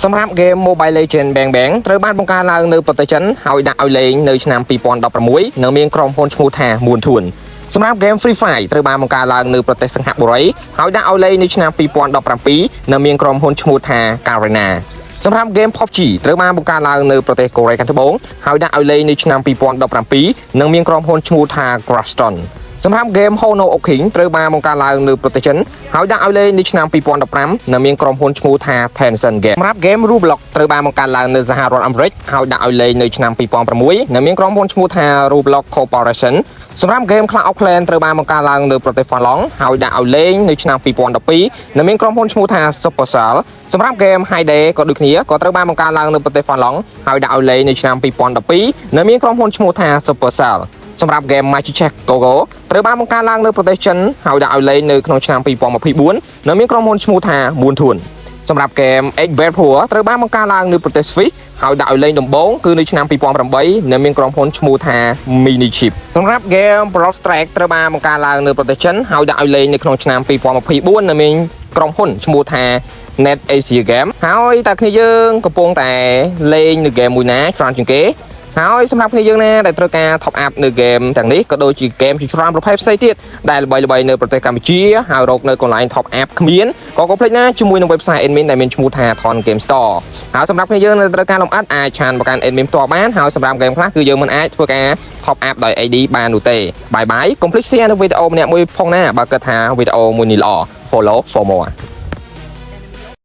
សម្រាប់ Game Mobile Legends Bang Bang ត្រូវបានបង្កើតឡើងនៅប្រទេសចិនហើយដាក់ឲ្យលេងនៅឆ្នាំ 2016 នៅមានក្រុមហ៊ុនឈ្មោះថា Moon Thun សម្រាប់ Game Free Fire ត្រូវបានបង្កើតឡើងនៅប្រទេសសិង្ហបុរីហើយដាក់ឲ្យលេងនៅឆ្នាំ 2017 នៅមានក្រុមហ៊ុនឈ្មោះថា Garena សម្រាប់ Game PUBG ត្រូវបានបង្កើតឡើងនៅប្រទេសកូរ៉េខាងត្បូងហើយដាក់ឲ្យលេងនៅឆ្នាំ 2017 និងមានក្រុមហ៊ុនឈ្មោះថា Krafton សម្រាប់ Game Honor of King ត្រូវបានបង្កើតឡើងនៅប្រទេសចិនហើយដាក់ឲ្យលេងនៅឆ្នាំ 2015 នៅមានក្រុមហ៊ុនឈ្មោះថា Tencent Game សម្រាប់ Game Roblox ត្រូវបានបង្កើតឡើងនៅសហរដ្ឋអាមេរិកហើយដាក់ឲ្យលេងនៅឆ្នាំ 2006 នៅមានក្រុមហ៊ុនឈ្មោះថា Roblox Corporation សម្រាប់ Game Clash of Clans ត្រូវបានបង្កើតឡើងនៅប្រទេសហ្វាឡង់ហើយដាក់ឲ្យលេងនៅឆ្នាំ 2012 នៅមានក្រុមហ៊ុនឈ្មោះថា Supercell សម្រាប់ Game Hayday ក៏ដូចគ្នាក៏ត្រូវបានបង្កើតឡើងនៅប្រទេសហ្វាឡង់ហើយដាក់ឲ្យលេងនៅឆ្នាំ 2012 នៅមានក្រុមហ៊ុនឈ្មោះថា Supercell សម្រាប់ Game Magic Gogo ត្រូវបានបង្កើតឡើងនៅប្រទេសចិនហើយដាក់ឲ្យលេងនៅក្នុងឆ្នាំ 2024 នៅមានក្រុមហ៊ុនឈ្មោះថា Moon Thun សម្រាប់ Game Xbet Pro ត្រូវបានបង្កើតឡើងនៅប្រទេសស្វីសហើយដាក់ឲ្យលេងដំបូងគឺនៅឆ្នាំ 2008 នៅមានក្រុមហ៊ុនឈ្មោះថា Minichip សម្រាប់ Game Brawl Stars ត្រូវបានបង្កើតឡើងនៅប្រទេសចិនហើយដាក់ឲ្យលេងនៅក្នុងឆ្នាំ 2024 នៅមានក្រុមហ៊ុនឈ្មោះថា Net Asia Game ហើយតែគ្នាយើងកំពុងតែលេងនៅ game មួយណាច្រើនជាងគេហើយសម្រាប់គ្នាយើងណាដែលត្រូវការ top up នៅ game ទាំងនេះក៏ដូចជា game ជាច្រើនប្រភេទផ្សេងទៀតដែលល្បីៗនៅប្រទេសកម្ពុជាហើយរកនៅកន្លែង top up គ្មានក៏កុំភ្លេចណាជាមួយនឹង website admin ដែលមានឈ្មោះថា Thon Game Store ហើយសម្រាប់គ្នាយើងដែលត្រូវការលម្អិតអាចឆានមកកាន់ admin ផ្ទាល់បានហើយសម្រាប់ game ខ្លះគឺយើងមិនអាចធ្វើការ top up ដោយ ID បាននោះទេបាយបាយកុំភ្លេច share នៅវីដេអូម្នាក់មួយផងណាបើគិតថាវីដេអូមួយនេះល្អ follow for more